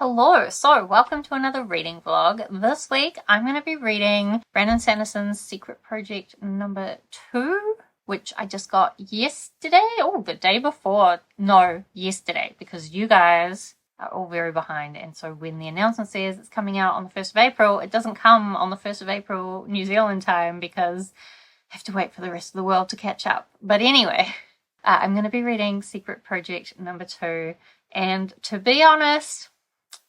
Hello, so welcome to another reading vlog. This week I'm going to be reading Brandon Sanderson's Secret Project number 2, which I just got yesterday. Oh, the day before. No, yesterday, because you guys are all very behind, and so when the announcement says it's coming out on the 1st of April, it doesn't come on the 1st of April New Zealand time because I have to wait for the rest of the world to catch up. But anyway, I'm going to be reading Secret Project number 2, and to be honest,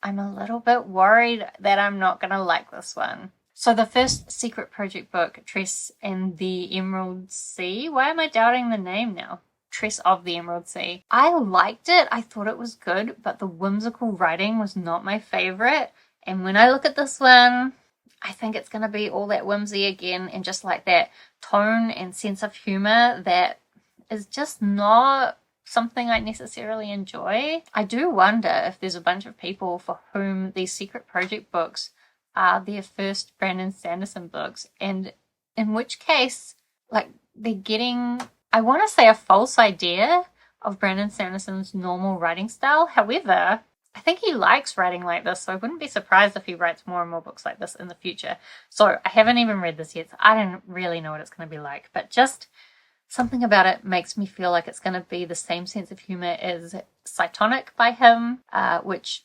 I'm a little bit worried that I'm not going to like this one. So the first Secret Project book, Tress and the Emerald Sea. Why am I doubting the name now? Tress of the Emerald Sea. I liked it. I thought it was good, but the whimsical writing was not my favorite. And when I look at this one, I think it's going to be all that whimsy again, and just like that tone and sense of humor that is just not something I necessarily enjoy. I do wonder if there's a bunch of people for whom these Secret Project books are their first Brandon Sanderson books, and in which case, like, they're getting, I want to say, a false idea of Brandon Sanderson's normal writing style. However, I think he likes writing like this, so I wouldn't be surprised if he writes more and more books like this in the future. So I haven't even read this yet, so I don't really know what it's going to be like, but just something about it makes me feel like it's going to be the same sense of humor as Cytonic by him, which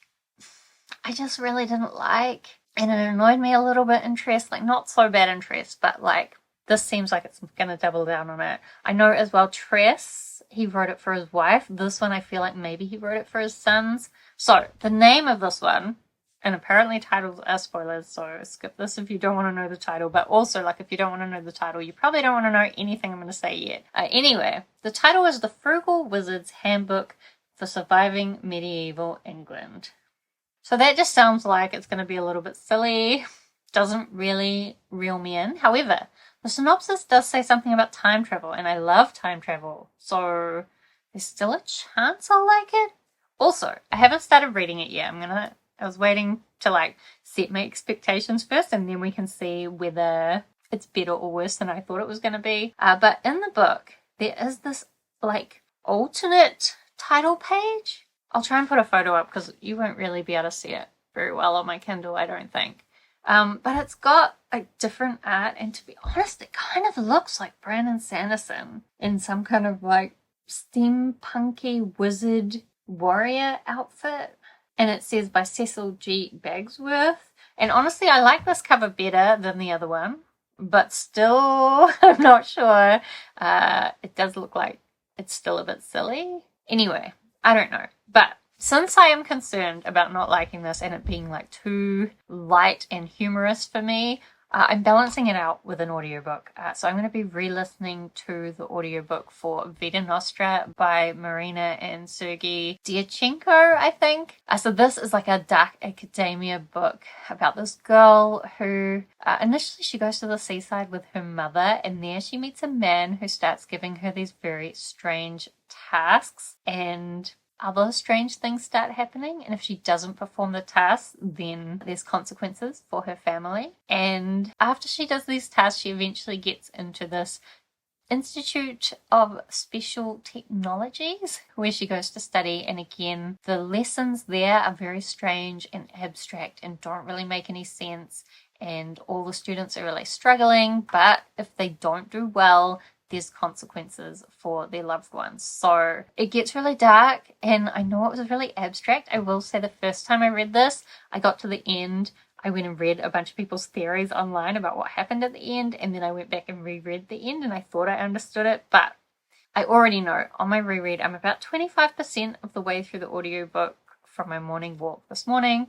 I just really didn't like. And it annoyed me a little bit in Tress, like not so bad in Tress, but like this seems like it's going to double down on it. I know as well Tress, he wrote it for his wife. This one I feel like maybe he wrote it for his sons. So the name of this one, and apparently titles are spoilers, so skip this if you don't want to know the title. But also, like, if you don't want to know the title, you probably don't want to know anything I'm going to say yet. Anyway, the title is The Frugal Wizard's Handbook for Surviving Medieval England. So that just sounds like it's going to be a little bit silly. Doesn't really reel me in. However, the synopsis does say something about time travel, and I love time travel. So there's still a chance I'll like it. Also, I haven't started reading it yet. I was waiting to like set my expectations first, and then we can see whether it's better or worse than I thought it was going to be. But in the book, there is this like alternate title page. I'll try and put a photo up because you won't really be able to see it very well on my Kindle, I don't think. But it's got like different art, and to be honest, it kind of looks like Brandon Sanderson in some kind of like steampunky wizard warrior outfit. And it says by Cecil G. Bagsworth. And honestly, I like this cover better than the other one, but still, I'm not sure. It does look like it's still a bit silly. Anyway, I don't know. But since I am concerned about not liking this and it being like too light and humorous for me, I'm balancing it out with an audiobook. So I'm going to be re-listening to the audiobook for Vita Nostra by Maryna and Serhiy Dyachenko, I think. So this is like a dark academia book about this girl who initially she goes to the seaside with her mother, and there she meets a man who starts giving her these very strange tasks, and other strange things start happening, and if she doesn't perform the tasks, then there's consequences for her family. And after she does these tasks, she eventually gets into this Institute of Special Technologies where she goes to study, and again the lessons there are very strange and abstract and don't really make any sense, and all the students are really struggling, but if they don't do well, there's consequences for their loved ones. So it gets really dark, and I know it was really abstract. I will say the first time I read this, I got to the end, I went and read a bunch of people's theories online about what happened at the end, and then I went back and reread the end, and I thought I understood it, but I already know on my reread I'm about 25% of the way through the audiobook from my morning walk this morning.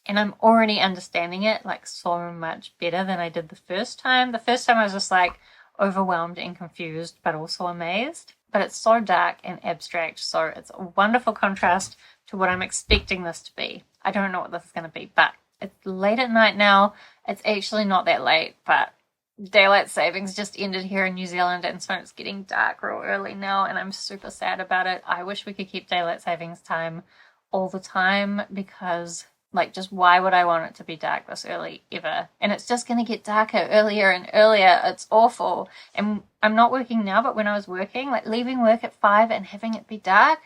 And I'm already understanding it like so much better than I did the first time. The first time I was just like overwhelmed and confused, but also amazed. But it's so dark and abstract, so it's a wonderful contrast to what I'm expecting this to be. I don't know what this is going to be, but it's late at night now. It's actually not that late, but daylight savings just ended here in New Zealand, and so it's getting dark real early now, and I'm super sad about it. I wish we could keep daylight savings time all the time, because like, just why would I want it to be dark this early ever? And it's just going to get darker earlier and earlier. It's awful. And I'm not working now, but when I was working, like leaving work at 5 and having it be dark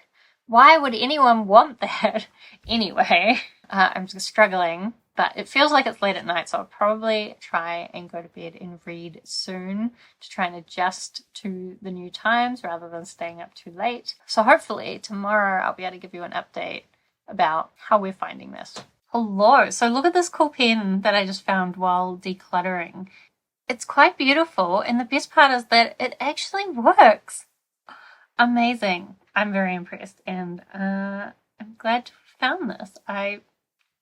Why would anyone want that? Anyway, I'm just struggling, but it feels like it's late at night, so I'll probably try and go to bed and read soon to try and adjust to the new times rather than staying up too late. So hopefully tomorrow I'll be able to give you an update about how we're finding this. Hello! So look at this cool pen that I just found while decluttering. It's quite beautiful, and the best part is that it actually works. Amazing. I'm very impressed, and I'm glad to have found this. I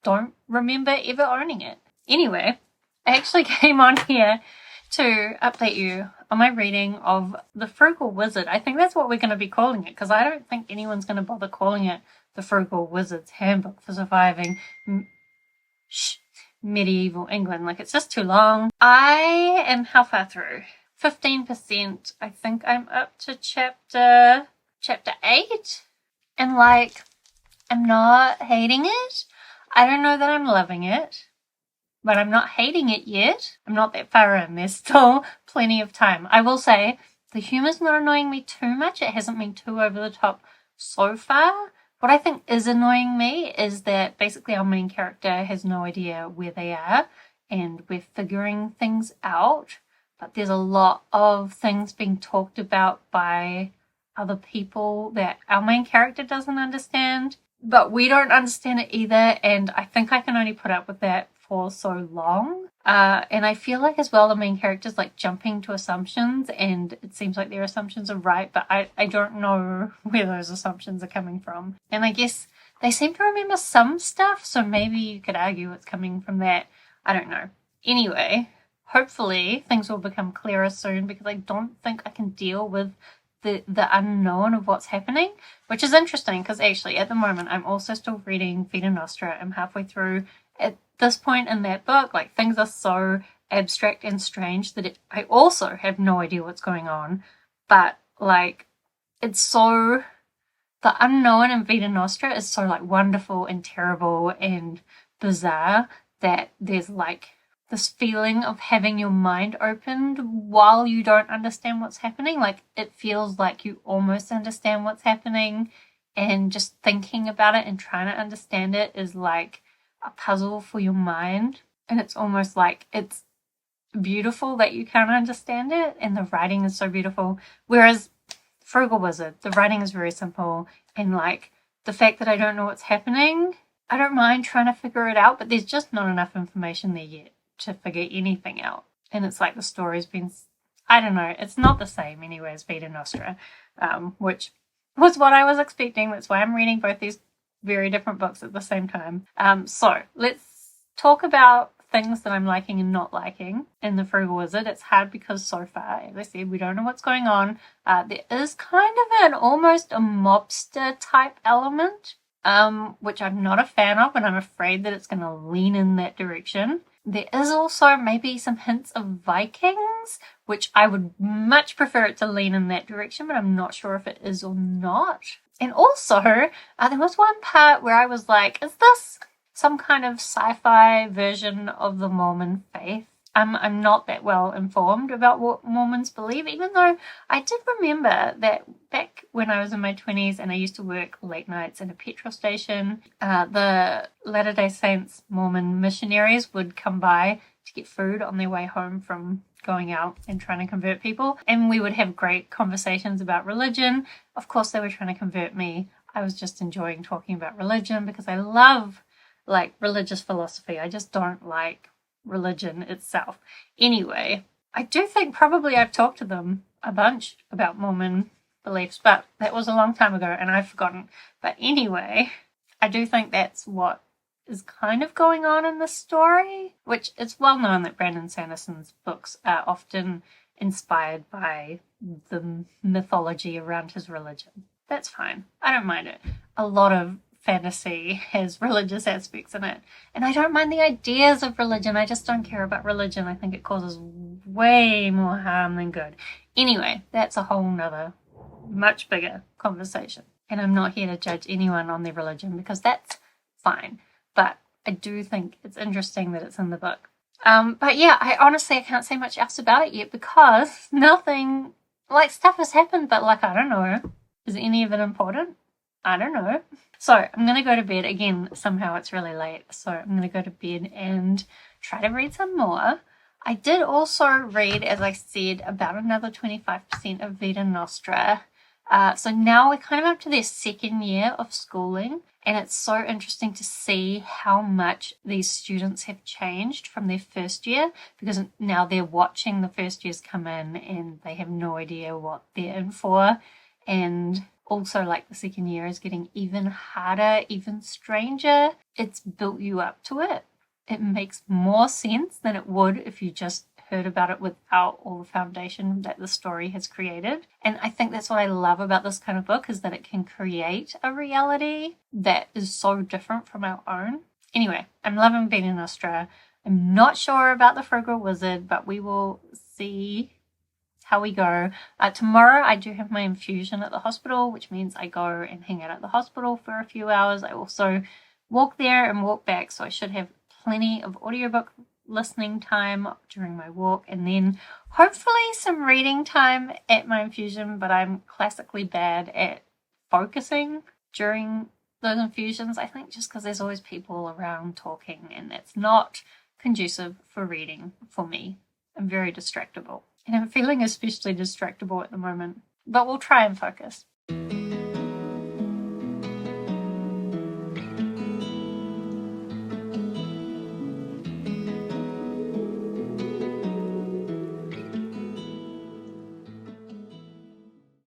don't remember ever owning it. Anyway, I actually came on here to update you on my reading of The Frugal Wizard. I think that's what we're going to be calling it, because I don't think anyone's going to bother calling it The Frugal Wizard's Handbook for Surviving Medieval England. Like, it's just too long. I am how far through? 15%. I think I'm up to chapter 8. And like, I'm not hating it. I don't know that I'm loving it, but I'm not hating it yet. I'm not that far in. There's still plenty of time. I will say the humor's not annoying me too much. It hasn't been too over the top so far. What I think is annoying me is that basically our main character has no idea where they are, and we're figuring things out, but there's a lot of things being talked about by other people that our main character doesn't understand, but we don't understand it either, and I think I can only put up with that for so long. And I feel like as well the main character's like jumping to assumptions, and it seems like their assumptions are right, but I don't know where those assumptions are coming from. And I guess they seem to remember some stuff, so maybe you could argue it's coming from that. I don't know. Anyway, hopefully things will become clearer soon, because I don't think I can deal with the unknown of what's happening, which is interesting because actually at the moment I'm also still reading Vita Nostra. I'm halfway through. At this point in that book, like, things are so abstract and strange that I also have no idea what's going on, but like, it's so, the unknown in Vita Nostra is so like wonderful and terrible and bizarre that there's like this feeling of having your mind opened while you don't understand what's happening. Like, it feels like you almost understand what's happening, and just thinking about it and trying to understand it is like a puzzle for your mind. And it's almost like it's beautiful that you can't understand it, and the writing is so beautiful. Whereas Frugal Wizard, the writing is very simple, and like, the fact that I don't know what's happening, I don't mind trying to figure it out, but there's just not enough information there yet to figure anything out. And it's like the story's been, I don't know, it's not the same anyway as Vita Nostra, which was what I was expecting. That's why I'm reading both these very different books at the same time. So let's talk about things that I'm liking and not liking in The Frugal Wizard. It's hard because so far, as I said, we don't know what's going on. There is kind of an almost a mobster type element, which I'm not a fan of, and I'm afraid that it's going to lean in that direction. There is also maybe some hints of Vikings, which I would much prefer it to lean in that direction, but I'm not sure if it is or not. And also, there was one part where I was like, is this some kind of sci-fi version of the Mormon faith? I'm not that well informed about what Mormons believe, even though I did remember that back when I was in my 20s and I used to work late nights in a petrol station, the Latter-day Saints Mormon missionaries would come by to get food on their way home from going out and trying to convert people, and we would have great conversations about religion. Of course, they were trying to convert me. I was just enjoying talking about religion because I love like religious philosophy. I just don't like religion itself. Anyway, I do think probably I've talked to them a bunch about Mormon beliefs, but that was a long time ago and I've forgotten. But anyway, I do think that's what is kind of going on in the story, which it's well known that Brandon Sanderson's books are often inspired by the mythology around his religion. That's fine. I don't mind it. A lot of fantasy has religious aspects in it, and I don't mind the ideas of religion. I just don't care about religion. I think it causes way more harm than good. Anyway, that's a whole nother, much bigger conversation, and I'm not here to judge anyone on their religion because that's fine, but I do think it's interesting that it's in the book. But yeah, I can't say much else about it yet because nothing, like, stuff has happened, but like, I don't know, is any of it important? I don't know. So I'm going to go to bed. Again, somehow it's really late. So I'm going to go to bed and try to read some more. I did also read, as I said, about another 25% of Vita Nostra. So now we're kind of up to their second year of schooling. And it's so interesting to see how much these students have changed from their first year, because now they're watching the first years come in and they have no idea what they're in for. And also, like, the second year is getting even harder, even stranger. It's built you up to it. It makes more sense than it would if you just heard about it without all the foundation that the story has created. And I think that's what I love about this kind of book, is that it can create a reality that is so different from our own. Anyway, I'm loving Vita Nostra. I'm not sure about the Frugal Wizard, but we will see how we go. Tomorrow I do have my infusion at the hospital, which means I go and hang out at the hospital for a few hours. I also walk there and walk back, so I should have plenty of audiobook listening time during my walk, and then hopefully some reading time at my infusion. But I'm classically bad at focusing during those infusions, I think, just because there's always people around talking, and that's not conducive for reading for me. I'm very distractible, and I'm feeling especially distractible at the moment, but we'll try and focus.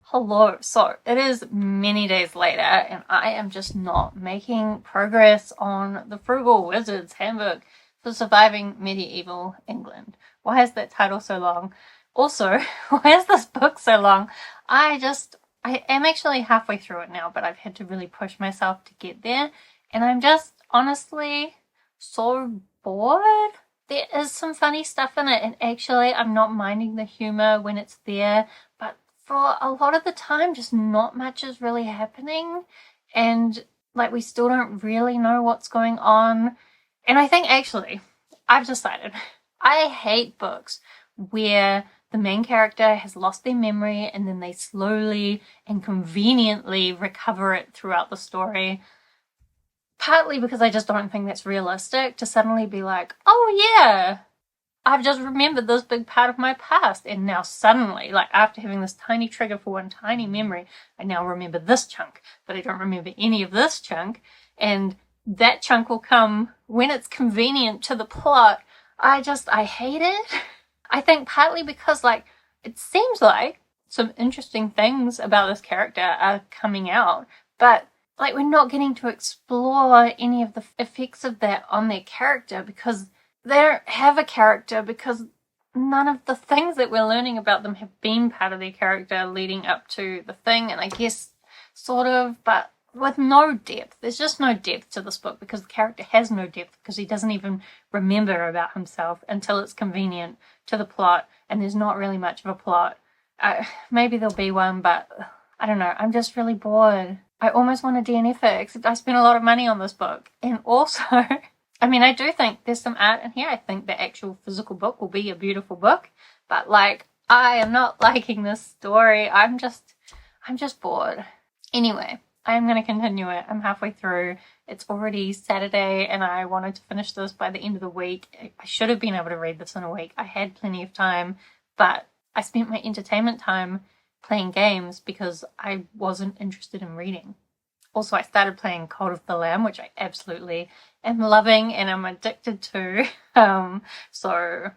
Hello, so it is many days later and I am just not making progress on the Frugal Wizard's Handbook for Surviving Medieval England. Why is that title so long? Also, why is this book so long? I am actually halfway through it now, but I've had to really push myself to get there, and I'm just honestly so bored. There is some funny stuff in it, and actually I'm not minding the humour when it's there, but for a lot of the time, just not much is really happening, and like we still don't really know what's going on. And I think actually I've decided I hate books where the main character has lost their memory and then they slowly and conveniently recover it throughout the story. Partly because I just don't think that's realistic to suddenly be like, oh yeah, I've just remembered this big part of my past, and now suddenly, like after having this tiny trigger for one tiny memory, I now remember this chunk, but I don't remember any of this chunk, and that chunk will come when it's convenient to the plot. I hate it. I think partly because, like, it seems like some interesting things about this character are coming out, but like we're not getting to explore any of the effects of that on their character, because they don't have a character, because none of the things that we're learning about them have been part of their character leading up to the thing. And I guess sort of, but with no depth. There's just no depth to this book because the character has no depth, because he doesn't even remember about himself until it's convenient to the plot, and there's not really much of a plot. Maybe there'll be one, but I don't know. I'm just really bored. I almost want to DNF it, except I spent a lot of money on this book. And also, I mean, I do think there's some art in here. I think the actual physical book will be a beautiful book, but like, I am not liking this story. I'm just bored. Anyway, I'm going to continue it. I'm halfway through. It's already Saturday and I wanted to finish this by the end of the week. I should have been able to read this in a week. I had plenty of time, but I spent my entertainment time playing games because I wasn't interested in reading. Also, I started playing Cult of the Lamb, which I absolutely am loving and I'm addicted to. So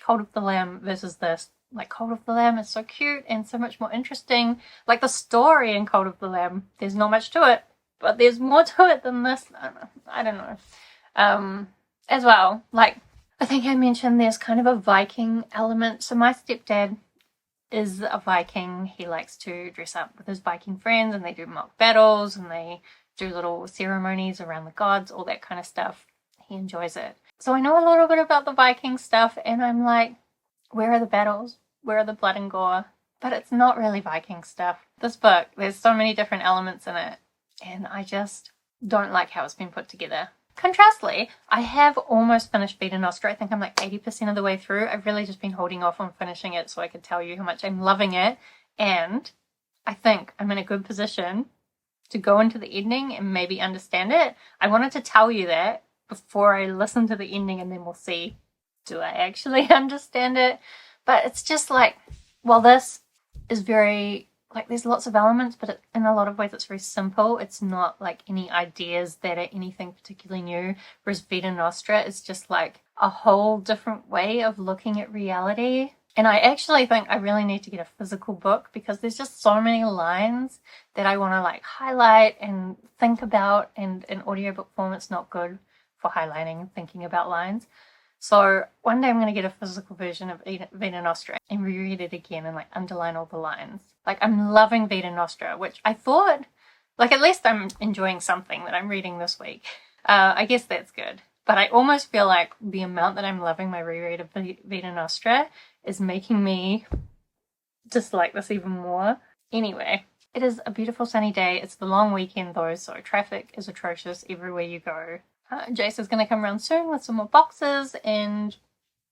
Cult of the Lamb versus this. Like, Cult of the Lamb is so cute and so much more interesting. Like, the story in Cult of the Lamb, there's not much to it, but there's more to it than this. I don't know. As well, like, I think I mentioned there's kind of a Viking element. So my stepdad is a Viking. He likes to dress up with his Viking friends and they do mock battles and they do little ceremonies around the gods, all that kind of stuff. He enjoys it. So I know a little bit about the Viking stuff and I'm like, where are the battles? Where are the blood and gore? But it's not really Viking stuff. This book, there's so many different elements in it and I just don't like how it's been put together. Contrastly, I have almost finished Vita Nostra. I think I'm like 80% of the way through. I've really just been holding off on finishing it so I could tell you how much I'm loving it. And I think I'm in a good position to go into the ending and maybe understand it. I wanted to tell you that before I listen to the ending, and then we'll see, do I actually understand it? But it's just like, well, this is very, like, there's lots of elements, but in a lot of ways it's very simple. It's not like any ideas that are anything particularly new, whereas Vita Nostra is just like a whole different way of looking at reality. And I actually think I really need to get a physical book, because there's just so many lines that I want to like highlight and think about, and in audiobook form it's not good for highlighting and thinking about lines. So one day I'm going to get a physical version of Vita Nostra and reread it again and like underline all the lines. Like, I'm loving Vita Nostra, which I thought, like, at least I'm enjoying something that I'm reading this week. I guess that's good. But I almost feel like the amount that I'm loving my reread of Vita Nostra is making me dislike this even more. Anyway, it is a beautiful sunny day. It's the long weekend though, so traffic is atrocious everywhere you go. Jace is going to come around soon with some more boxes, and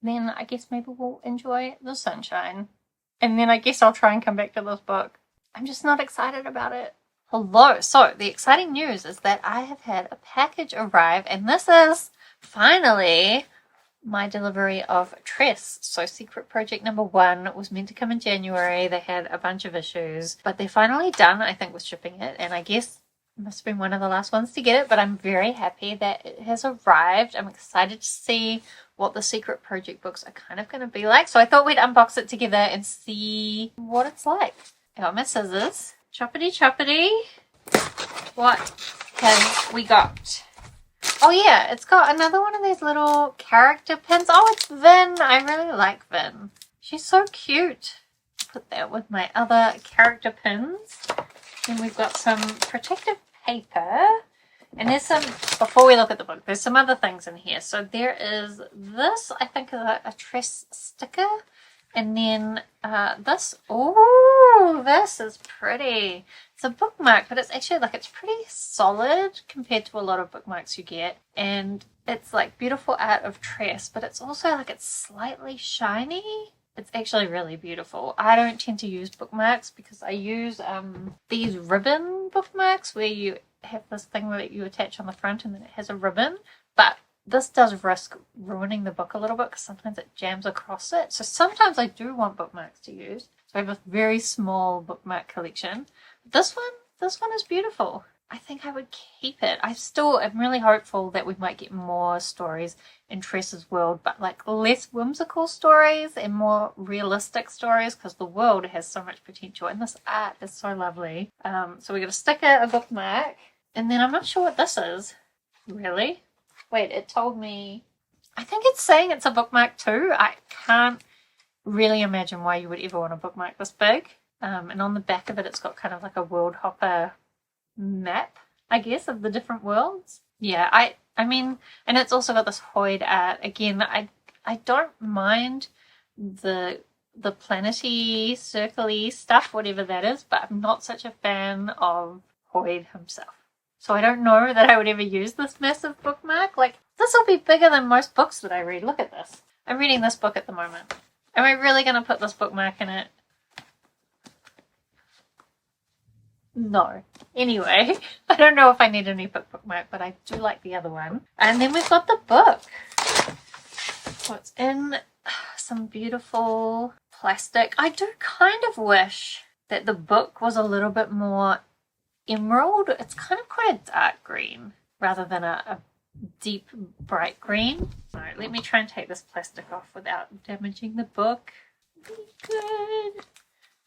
then I guess maybe we'll enjoy the sunshine. And then I guess I'll try and come back to this book. I'm just not excited about it. Hello. So the exciting news is that I have had a package arrive, and this is finally my delivery of Tress. So Secret Project number 1 was meant to come in January. They had a bunch of issues, but they're finally done, I think, with shipping it. And I guess it must have been one of the last ones to get it, but I'm very happy that it has arrived. I'm excited to see what the Secret Project books are kind of going to be like. So I thought we'd unbox it together and see what it's like. I got my scissors. Choppity choppity. What have we got? Oh yeah, it's got another one of these little character pins. Oh, it's Vin. I really like Vin. She's so cute. Put that with my other character pins. Then we've got some protective paper. And there's some, before we look at the book, there's some other things in here. So there is this, I think, is a Tress sticker. And then this, oh, this is pretty. It's a bookmark, but it's actually like, it's pretty solid compared to a lot of bookmarks you get. And it's like beautiful art of Tress, but it's also like, it's slightly shiny. It's actually really beautiful. I don't tend to use bookmarks because I use these ribbon bookmarks where you have this thing that you attach on the front and then it has a ribbon. But this does risk ruining the book a little bit because sometimes it jams across it. So sometimes I do want bookmarks to use. So I have a very small bookmark collection. This one is beautiful. I think I would keep it. I still am really hopeful that we might get more stories in Tress's world, but like less whimsical stories and more realistic stories, because the world has so much potential and this art is so lovely. So we got a sticker, a bookmark, and then I'm not sure what this is. Really? Wait, it told me, I think it's saying it's a bookmark too. I can't really imagine why you would ever want to bookmark this big. And on the back of it, it's got kind of like a world hopper map, I guess, of the different worlds. Yeah, I mean, and it's also got this Hoid art. Again, I don't mind the planety, circle-y stuff, whatever that is, but I'm not such a fan of Hoid himself. So I don't know that I would ever use this massive bookmark. Like, this will be bigger than most books that I read. Look at this. I'm reading this book at the moment. Am I really going to put this bookmark in it? No. Anyway, I don't know if I need a new bookmark, but I do like the other one. And then we've got the book. So it's in some beautiful plastic. I do kind of wish that the book was a little bit more emerald. It's kind of quite a dark green rather than a deep bright green. Alright, let me try and take this plastic off without damaging the book. Be good.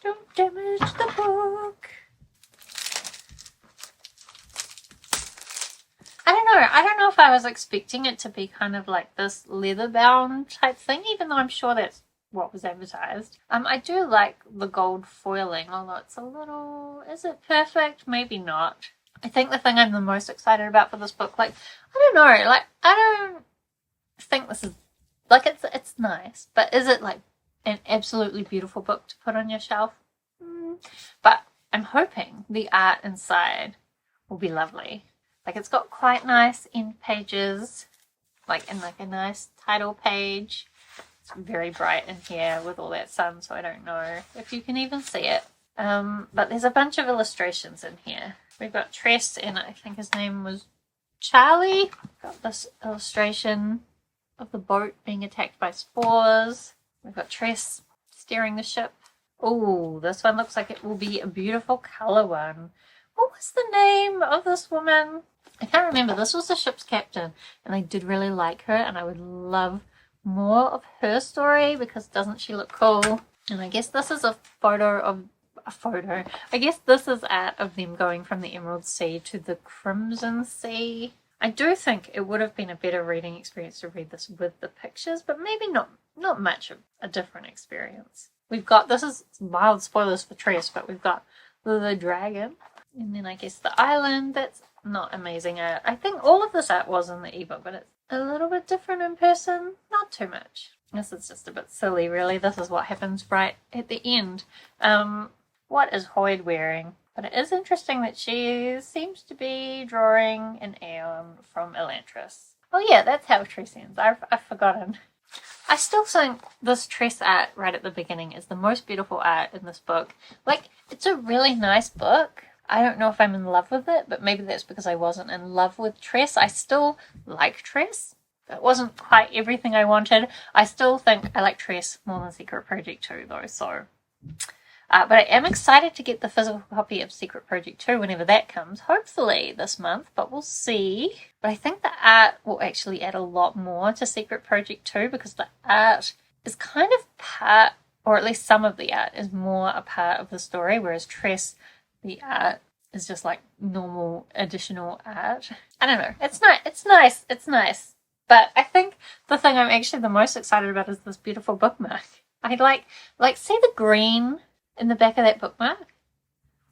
Don't damage the book. I don't know if I was expecting it to be kind of like this leather bound type thing, even though I'm sure that's what was advertised. I do like the gold foiling, although it's a little, is it perfect? Maybe not. I think the thing I'm the most excited about for this book, like, I don't know, like, I don't think this is, like, it's nice, but is it like an absolutely beautiful book to put on your shelf? But I'm hoping the art inside will be lovely. Like, it's got quite nice end pages, like in like a nice title page. It's very bright in here with all that sun, so I don't know if you can even see it. But there's a bunch of illustrations in here. We've got Tress, and I think his name was Charlie. Got this illustration of the boat being attacked by spores. We've got Tress steering the ship. Oh, this one looks like it will be a beautiful colour one. What was the name of this woman? I can't remember. This was the ship's captain, and I did really like her, and I would love more of her story because doesn't she look cool? And I guess this is a photo. I guess this is art of them going from the Emerald Sea to the Crimson Sea. I do think it would have been a better reading experience to read this with the pictures, but maybe not much of a different experience. We've got, this is wild spoilers for Tress, but we've got the dragon, and then I guess the island. That's not amazing art. I think all of this art was in the ebook, but it's a little bit different in person. Not too much. This is just a bit silly, really. This is what happens right at the end. What is Hoyd wearing? But it is interesting that she seems to be drawing an Aeon from Elantris. Oh yeah, that's how Tress ends. I've forgotten. I still think this Tress art right at the beginning is the most beautiful art in this book. Like, it's a really nice book. I don't know if I'm in love with it, but maybe that's because I wasn't in love with Tress. I still like Tress. It wasn't quite everything I wanted. I still think I like Tress more than Secret Project 2 though, so... but I am excited to get the physical copy of Secret Project 2 whenever that comes. Hopefully this month, but we'll see. But I think the art will actually add a lot more to Secret Project 2 because the art is kind of part, or at least some of the art is more a part of the story, whereas Tress, the art is just like normal additional art. I don't know. It's nice. But I think the thing I'm actually the most excited about is this beautiful bookmark. I like see the green in the back of that bookmark?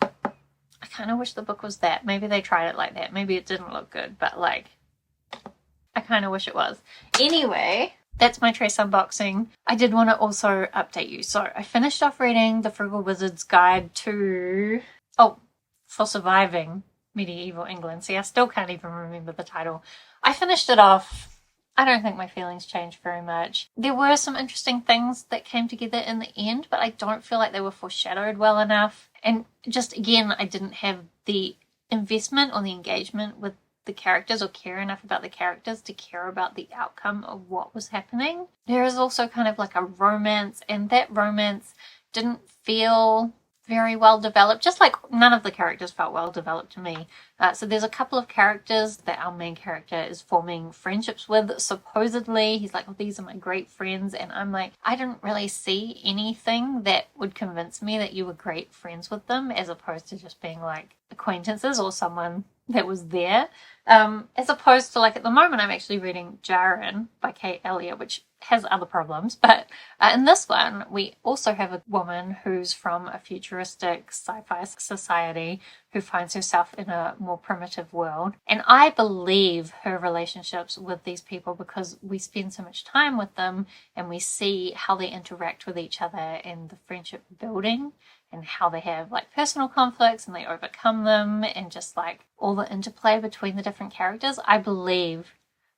I kind of wish the book was that. Maybe they tried it like that. Maybe it didn't look good, but like, I kind of wish it was. Anyway, that's my Tress unboxing. I did want to also update you. So I finished off reading the Frugal Wizard's Guide to... for Surviving Medieval England. See, I still can't even remember the title. I finished it off. I don't think my feelings changed very much. There were some interesting things that came together in the end, but I don't feel like they were foreshadowed well enough. And just, again, I didn't have the investment or the engagement with the characters or care enough about the characters to care about the outcome of what was happening. There is also kind of like a romance, and that romance didn't feel very well developed, just like none of the characters felt well developed to me. So there's a couple of characters that our main character is forming friendships with. Supposedly he's like, oh, these are my great friends, and I'm like, I didn't really see anything that would convince me that you were great friends with them, as opposed to just being like acquaintances or someone that was there. As opposed to, like, at the moment I'm actually reading Jaren by Kate Elliott, which has other problems, but in this one we also have a woman who's from a futuristic sci-fi society who finds herself in a more primitive world, and I believe her relationships with these people because we spend so much time with them and we see how they interact with each other and the friendship building and how they have like personal conflicts and they overcome them, and just like all the interplay between the different characters. I believe,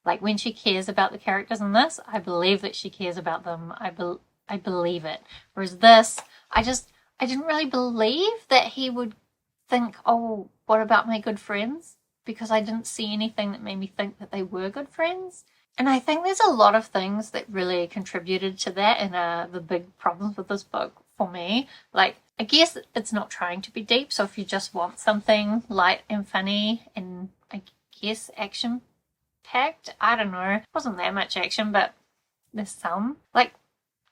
like, when she cares about the characters in this, I believe that she cares about them. I believe it. Whereas this, I didn't really believe that he would think, oh, what about my good friends? Because I didn't see anything that made me think that they were good friends. And I think there's a lot of things that really contributed to that, and the big problems with this book for me. Like, I guess it's not trying to be deep, so if you just want something light and funny and I guess action packed, I don't know, it wasn't that much action, but there's some. Like,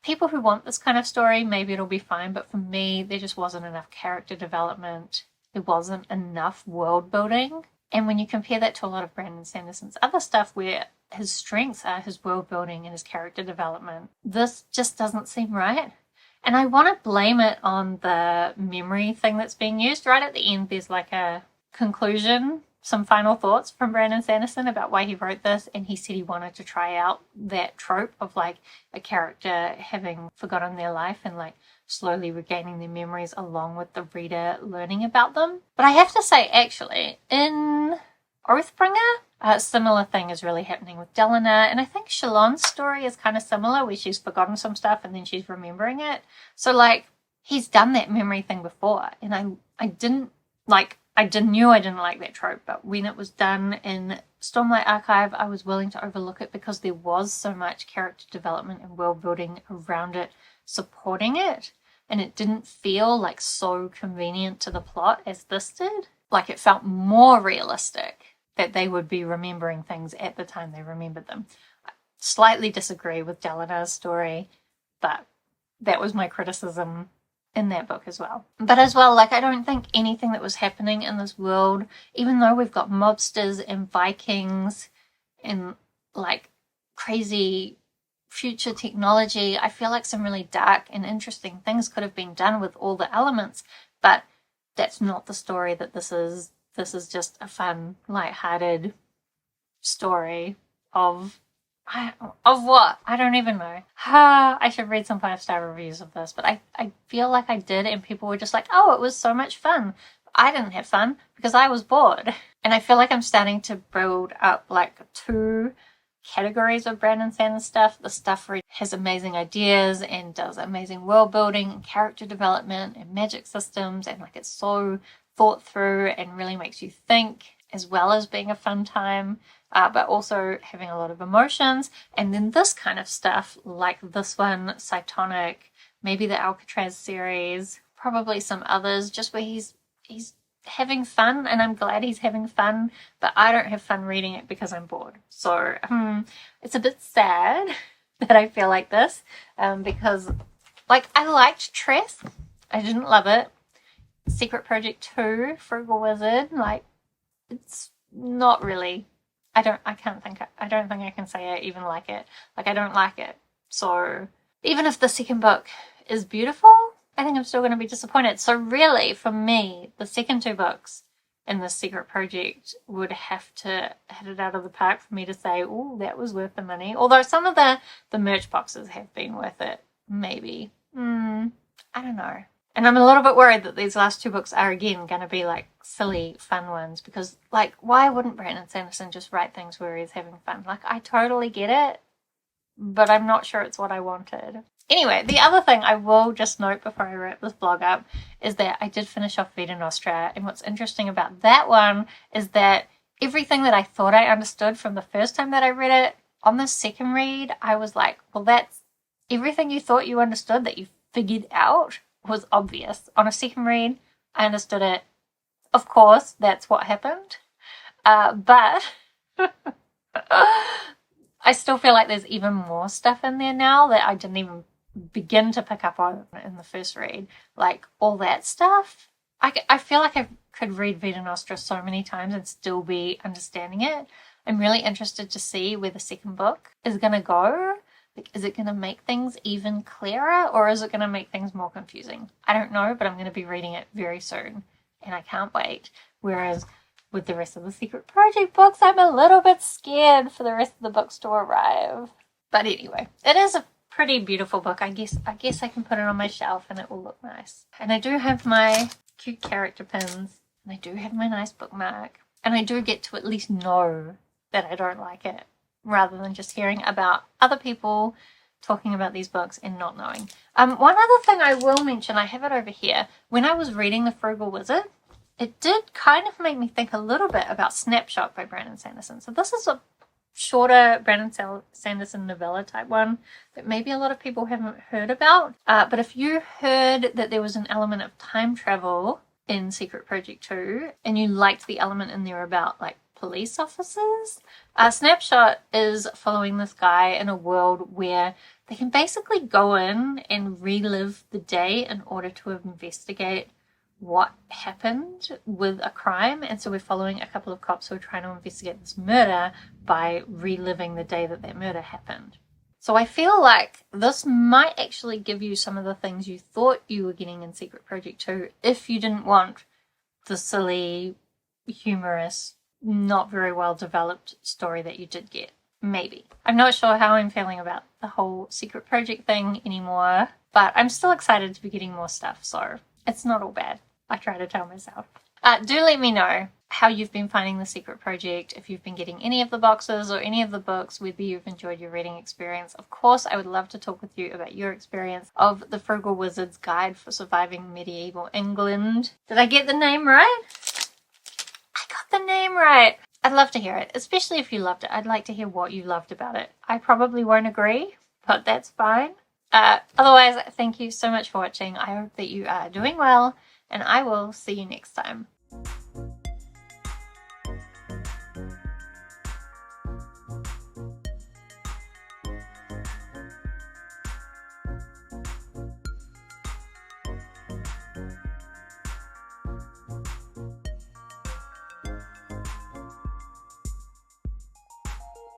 people who want this kind of story, maybe it'll be fine, but for me there just wasn't enough character development. There wasn't enough world building. And when you compare that to a lot of Brandon Sanderson's other stuff where his strengths are his world building and his character development, this just doesn't seem right. And I want to blame it on the memory thing that's being used. Right at the end there's like a conclusion, some final thoughts from Brandon Sanderson about why he wrote this, and he said he wanted to try out that trope of like a character having forgotten their life and like slowly regaining their memories along with the reader learning about them. But I have to say, actually, in Oathbringer, a similar thing is really happening with Delana, and I think Shalon's story is kind of similar, where she's forgotten some stuff and then she's remembering it. So like, he's done that memory thing before, and I didn't like knew I didn't like that trope, but when it was done in Stormlight Archive, I was willing to overlook it because there was so much character development and world building around it, supporting it, and it didn't feel like so convenient to the plot as this did. Like, it felt more realistic that they would be remembering things at the time they remembered them. I slightly disagree with Delana's story, but that was my criticism in that book as well. But as well, like, I don't think anything that was happening in this world, even though we've got mobsters and Vikings and like crazy future technology, I feel like some really dark and interesting things could have been done with all the elements, but that's not the story that this is. This is just a fun, light-hearted story of what? I don't even know. I should read some 5-star reviews of this, but I feel like I did, and people were just like, oh, it was so much fun. I didn't have fun because I was bored. And I feel like I'm starting to build up like 2 categories of Brandon Sanderson stuff. The stuff where he has amazing ideas and does amazing world building and character development and magic systems, and like it's so thought through and really makes you think, as well as being a fun time, but also having a lot of emotions. And then this kind of stuff, like this one, Cytonic, maybe the Alcatraz series, probably some others, just where he's having fun, and I'm glad he's having fun, but I don't have fun reading it because I'm bored. So it's a bit sad that I feel like this, because like I liked Tress, I didn't love it. Secret Project 2, Frugal Wizard, like, it's not really, I don't think I can say I even like it. Like, I don't like it. So even if the second book is beautiful, I think I'm still going to be disappointed. So really, for me, the second 2 books in the Secret Project would have to hit it out of the park for me to say, oh, that was worth the money. Although some of the merch boxes have been worth it, maybe. I don't know. And I'm a little bit worried that these last 2 books are, again, going to be, like, silly, fun ones. Because, like, why wouldn't Brandon Sanderson just write things where he's having fun? Like, I totally get it, but I'm not sure it's what I wanted. Anyway, the other thing I will just note before I wrap this blog up is that I did finish off Vita Nostra. And what's interesting about that one is that everything that I thought I understood from the first time that I read it, on the second read, I was like, well, that's everything you thought you understood that you figured out was obvious. On a second read, I understood it. Of course, that's what happened. But I still feel like there's even more stuff in there now that I didn't even begin to pick up on in the first read. Like, all that stuff. I feel like I could read Vita Nostra so many times and still be understanding it. I'm really interested to see where the second book is going to go. Like, is it going to make things even clearer, or is it going to make things more confusing? I don't know, but I'm going to be reading it very soon, and I can't wait. Whereas with the rest of the Secret Project books, I'm a little bit scared for the rest of the books to arrive. But anyway, it is a pretty beautiful book. I guess I can put it on my shelf and it will look nice. And I do have my cute character pins, and I do have my nice bookmark, and I do get to at least know that I don't like it, rather than just hearing about other people talking about these books and not knowing. One other thing I will mention, I have it over here. When I was reading The Frugal Wizard, it did kind of make me think a little bit about Snapshot by Brandon Sanderson. So this is a shorter Brandon Sanderson novella type one that maybe a lot of people haven't heard about. But if you heard that there was an element of time travel in Secret Project 2 and you liked the element in there about like police officers, Snapshot is following this guy in a world where they can basically go in and relive the day in order to investigate what happened with a crime. And so we're following a couple of cops who are trying to investigate this murder by reliving the day that that murder happened. So I feel like this might actually give you some of the things you thought you were getting in Secret Project 2 if you didn't want the silly, humorous, not very well developed story that you did get. Maybe. I'm not sure how I'm feeling about the whole Secret Project thing anymore, but I'm still excited to be getting more stuff, so it's not all bad. I try to tell myself. Do let me know how you've been finding the Secret Project, if you've been getting any of the boxes or any of the books, whether you've enjoyed your reading experience. Of course, I would love to talk with you about your experience of the Frugal Wizard's Guide for Surviving Medieval England. Did I get the name right? the name right. I'd love to hear it, especially if you loved it. I'd like to hear what you loved about it. I probably won't agree, but that's fine. Otherwise, thank you so much for watching. I hope that you are doing well, and I will see you next time.